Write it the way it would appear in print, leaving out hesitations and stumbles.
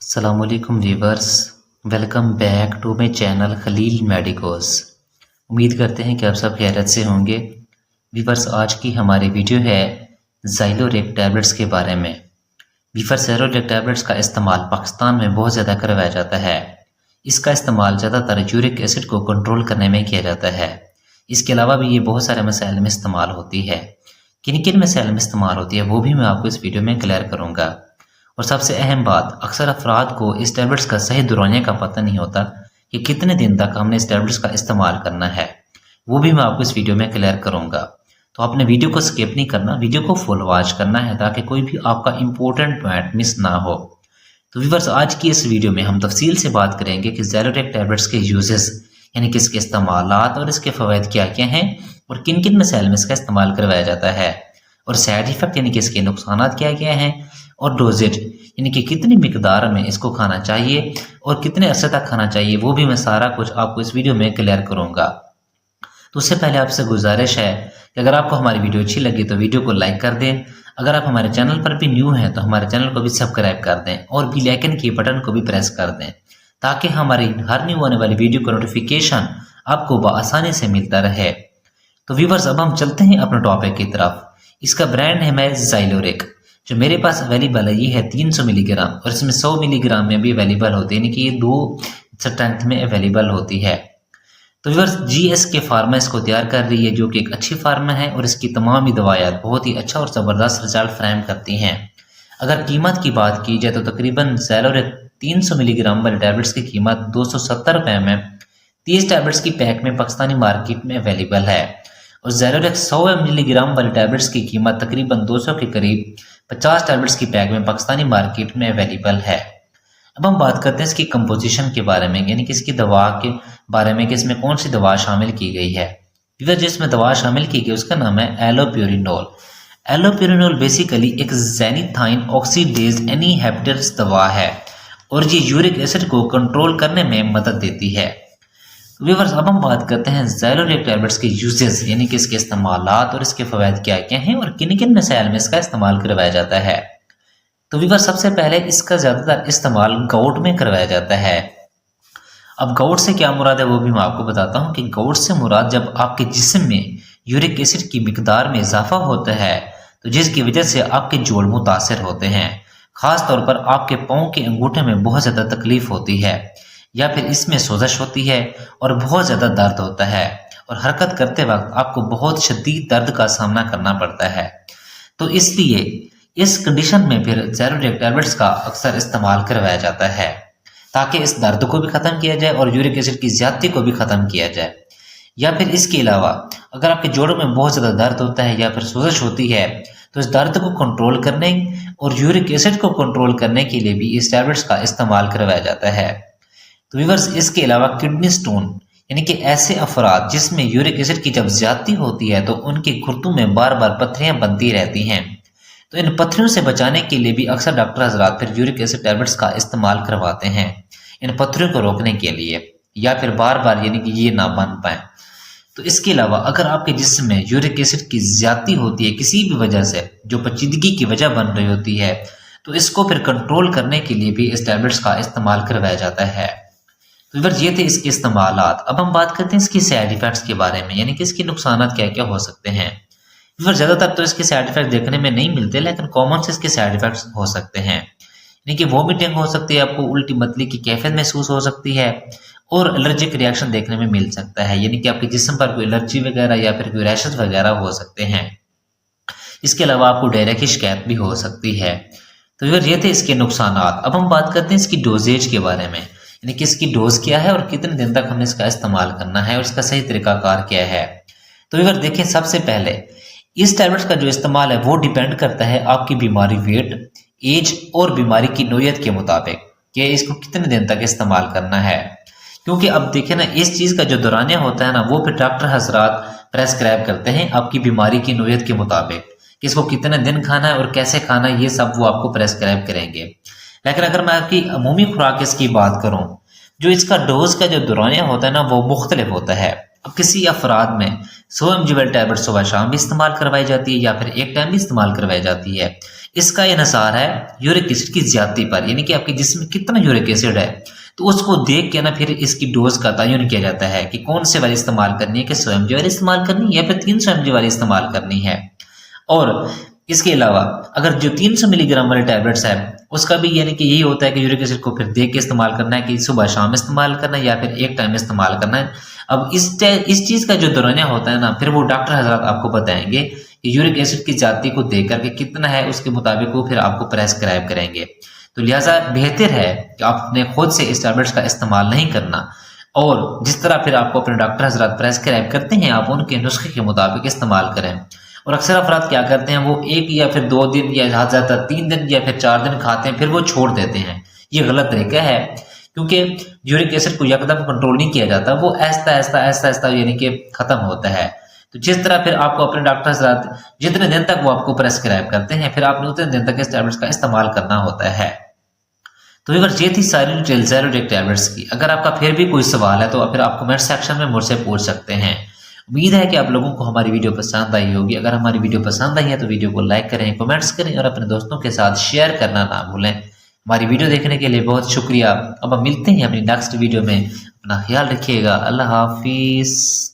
अस्सलामुअलैकुम viewers, welcome back to my channel Khalil medicos. उम्मीद करते हैं कि आप सब खैरियत से होंगे। व्यूवर्स, आज की हमारी वीडियो है ज़ाइलोरेक टैबलेट्स के बारे में। व्यूवर्स, ज़ाइलोरेक टैबलेट्स का इस्तेमाल पाकिस्तान में बहुत ज़्यादा करवाया जाता है। इसका इस्तेमाल ज़्यादातर यूरिक एसिड को कंट्रोल करने में किया जाता है। इसके अलावा भी ये बहुत सारे मसाइल में इस्तेमाल होती है। किन किन मसाइल में इस्तेमाल होती है वो भी मैं आपको इस वीडियो में क्लियर करूँगा। और सबसे अहम बात, अक्सर अफराद को इस टैबलेट्स का सही दौरानिया का पता नहीं होता कि कितने दिन तक हमने इस टैबलेट्स का इस्तेमाल करना है, वो भी मैं आपको इस वीडियो में क्लियर करूंगा। तो आपने वीडियो को स्किप नहीं करना, वीडियो को फुल वॉच करना है ताकि कोई भी आपका इंपॉर्टेंट पॉइंट मिस ना हो। तो व्यूअर्स, आज की इस वीडियो में हम तफसील से बात करेंगे कि ज़ाइलोरेक टैबलेट्स के यूजेस यानी कि इसके इस्तेमालात और इसके फ़वाइद क्या क्या हैं और किन किन मसाइल में इसका इस्तेमाल करवाया जाता है, और साइड इफ़ेक्ट यानी कि इसके नुकसान क्या क्या हैं, और डोजेज यानी कि कितनी मिकदार में इसको खाना चाहिए और कितने अरसे तक खाना चाहिए, वो भी मैं सारा कुछ आपको इस वीडियो में क्लियर करूंगा। तो उससे पहले आपसे गुजारिश है कि अगर आपको हमारी वीडियो अच्छी लगी तो वीडियो को लाइक कर दें। अगर आप हमारे चैनल पर भी न्यू हैं तो हमारे चैनल को भी सब्सक्राइब कर दें और बेल आइकन के बटन को भी प्रेस कर दें ताकि हमारी हर न्यू आने वाली वीडियो का नोटिफिकेशन आपको बआसानी से मिलता रहे। तो व्यूवर्स, अब हम चलते हैं अपने टॉपिक की तरफ। इसका ब्रांड है ज़ाइलोरेक। जो मेरे पास अवेलेबल है ये है 300 मिलीग्राम और इसमें 100 मिलीग्राम में भी अवेलेबल होती है, यानी कि ये 2 स्ट्रेंथ में अवेलेबल होती है। तो व्यूअर्स, GSK फार्मा इसको तैयार कर रही है जो कि एक अच्छी फार्मा है और इसकी तमाम ही दवाइयात बहुत ही अच्छा और ज़बरदस्त रिजल्ट फ्राहम करती हैं। अगर कीमत की बात की जाए तो तकरीबन ज़ाइलोरेक 300 मिलीग्राम वाले टैबलेट्स की कीमत 270 रुपये में 30 टैबलेट्स की पैक में पाकिस्तानी मार्केट में अवेलेबल है। और ज़ाइलोरेक 100 मिलीग्राम वाले टैबलेट्स की कीमत तकरीबन 200 के करीब 50 टैबलेट्स की पैक में पाकिस्तानी मार्केट में अवेलेबल है। अब हम बात करते हैं इसकी कंपोजिशन के बारे में, यानी कि इसकी दवा के बारे में कि इसमें कौन सी दवा शामिल की गई है। जिसमें दवा शामिल की गई उसका नाम है एलोप्यूरिनोल। एलोप्यूरिनोल बेसिकली एक ज़ैनिथाइन ऑक्सीडेज इनहिबिटर्स दवा है और ये यूरिक एसिड को कंट्रोल करने में मदद देती है। व्यूअर्स, अब हम बात करते हैं ज़ाइलोरेक टैबलेट्स के यूजेस यानी कि इसके इस्तेमालात और इसके फ़वाइद क्या क्या हैं और किन किन मसाइल में इसका इस्तेमाल करवाया जाता है। तो व्यूअर्स, सबसे पहले इसका ज़्यादातर इस्तेमाल गाउट में करवाया जाता है। अब गाउट से क्या मुराद है वो भी मैं आपको बताता हूँ कि गाउट से मुराद जब आपके जिस्म में यूरिक एसिड की मिकदार में इजाफा होता है तो जिसकी वजह से आपके जोड़ मुतासर होते हैं। ख़ास तौर पर आपके पाँव के अंगूठे में बहुत ज़्यादा तकलीफ होती है या फिर इसमें सोजश होती है और बहुत ज़्यादा दर्द होता है और हरकत करते वक्त आपको बहुत शदीद दर्द का सामना करना पड़ता है। तो इसलिए इस कंडीशन में फिर ज़ाइलोरेक टैबलेट्स का अक्सर इस्तेमाल करवाया जाता है ताकि इस दर्द को भी ख़त्म किया जाए और यूरिक एसिड की ज़्यादती को भी ख़त्म किया जाए। या फिर इसके अलावा अगर आपके जोड़ों में बहुत ज़्यादा दर्द होता है या फिर सोजश होती है तो इस दर्द को कंट्रोल करने और यूरिक एसिड को कंट्रोल करने के लिए भी इस टैबलेट्स का इस्तेमाल करवाया जाता है। तो व्यूअर्स, इसके अलावा किडनी स्टोन यानी कि ऐसे अफराद जिसमें यूरिक एसिड की जब ज्यादती होती है तो उनके खुर्दों में बार बार पत्थरियां बनती रहती हैं, तो इन पत्थरियों से बचाने के लिए भी अक्सर डॉक्टर हजरात फिर यूरिक एसिड टैबलेट्स का इस्तेमाल करवाते हैं इन पत्थरियों को रोकने के लिए या फिर बार बार यानी कि ये ना बन पाए। तो इसके अलावा अगर आपके जिस्म में यूरिक एसिड की ज्यादती होती है किसी भी वजह से जो पेचीदगी की वजह बन रही होती है तो इसको फिर कंट्रोल करने के लिए भी इस टैबलेट्स का इस्तेमाल करवाया जाता है। तो व्यूअर्स, ये थे इसके इस्तेमालात। अब हम बात करते हैं इसकी साइड इफेक्ट्स के बारे में, यानी कि इसके नुकसान क्या क्या हो सकते हैं। व्यूअर्स, ज़्यादातर तो इसके साइड इफेक्ट देखने में नहीं मिलते लेकिन कॉमन से इसके साइड इफेक्ट्स हो सकते हैं, यानी कि वॉमिटिंग हो सकती है, आपको उल्टी मतली की कैफियत महसूस हो सकती है और एलर्जिक रिएक्शन देखने में मिल सकता है, यानी कि आपके जिस्म पर कोई एलर्जी वगैरह या फिर कोई रैशेस वगैरह हो सकते हैं। इसके अलावा आपको डायरिया की शिकायत भी हो सकती है। तो व्यूअर्स, ये थे इसके नुकसान। अब हम बात करते हैं इसकी डोजेज के बारे में, यानी कि इसकी डोज क्या है और कितने दिन तक हमें इसका इस्तेमाल करना है और इसका सही तरीकाकार क्या है। तो व्यूअर्स देखें, सबसे पहले इस टैबलेट्स का जो इस्तेमाल है वो डिपेंड करता है आपकी बीमारी, वेट, एज और बीमारी की नोयत के मुताबिक कि इसको कितने दिन तक इस्तेमाल करना है। क्योंकि अब देखें ना, इस चीज़ का जो दौरानिया होता है ना वो फिर डॉक्टर हजरात प्रेस्क्राइब करते हैं आपकी बीमारी की नोयत के मुताबिक कि इसको कितने दिन खाना है और कैसे खाना है, ये सब वो आपको प्रेस्क्राइब करेंगे। लेकिन अगर मैं आपकी अमूमी खुराक इसकी बात करूं, जो इसका डोज का जो दौरानिया होता है ना वो मुख्तलिफ होता है अब किसी अफराद में 100 mg वाली टैबलेट सुबह शाम भी इस्तेमाल करवाई जाती है या फिर एक टाइम भी इस्तेमाल करवाई जाती है। इसका इन्हिसार है यूरिक एसिड की ज्यादती पर, यानी कि आपके जिस्म में कितना यूरिक एसिड है, तो उसको देख के ना फिर इसकी डोज का तयन किया जाता है कि कौन से वाली इस्तेमाल करनी है, कि 100 mg वाली इस्तेमाल करनी है या फिर 300 mg वाली इस्तेमाल करनी है। और इसके अलावा अगर जो 300 मिलीग्राम वाले टैबलेट्स है उसका भी यानी कि यही होता है कि यूरिक एसिड को फिर देख के इस्तेमाल करना है कि सुबह शाम इस्तेमाल करना है या फिर एक टाइम इस्तेमाल करना है। अब इस चीज का जो दौरानिया होता है ना, फिर वो डॉक्टर हजरात आपको बताएंगे कि यूरिक एसिड की जाति को देख करके कितना है, उसके मुताबिक वो फिर आपको प्रेस्क्राइब करेंगे। तो लिहाजा बेहतर है कि आप अपने खुद से इस टैबलेट्स का इस्तेमाल नहीं करना, और जिस तरह फिर आपको अपने डॉक्टर हजरात प्रेस्क्राइब करते हैं आप उनके नुस्खे के मुताबिक इस्तेमाल करें। और अक्सर अफराद क्या करते हैं, वो 1 या फिर 2 दिन या ज़्यादा 3 दिन या फिर 4 दिन खाते हैं, फिर वो छोड़ देते हैं। ये गलत तरीका है, क्योंकि यूरिक एसिड को यकदम कंट्रोल नहीं किया जाता, वो ऐसा ऐसा यानी कि खत्म होता है। तो जिस तरह फिर आपको अपने डॉक्टर साथ जितने दिन तक वो आपको प्रेस्क्राइब करते हैं, फिर आपने उतने दिन तक इस टैबलेट्स का इस्तेमाल करना होता है। तो अगर ये थी सारी डिटेल ज़ाइलोरेक्ट टैबलेट्स की। अगर आपका फिर भी कोई सवाल है तो फिर आप कमेंट सेक्शन में मुझसे पूछ सकते हैं। उम्मीद है कि आप लोगों को हमारी वीडियो पसंद आई होगी। अगर हमारी वीडियो पसंद आई है तो वीडियो को लाइक करें, कमेंट्स करें और अपने दोस्तों के साथ शेयर करना ना भूलें। हमारी वीडियो देखने के लिए बहुत शुक्रिया। अब हम मिलते हैं अपनी नेक्स्ट वीडियो में। अपना ख्याल रखिएगा। अल्लाह हाफिज़।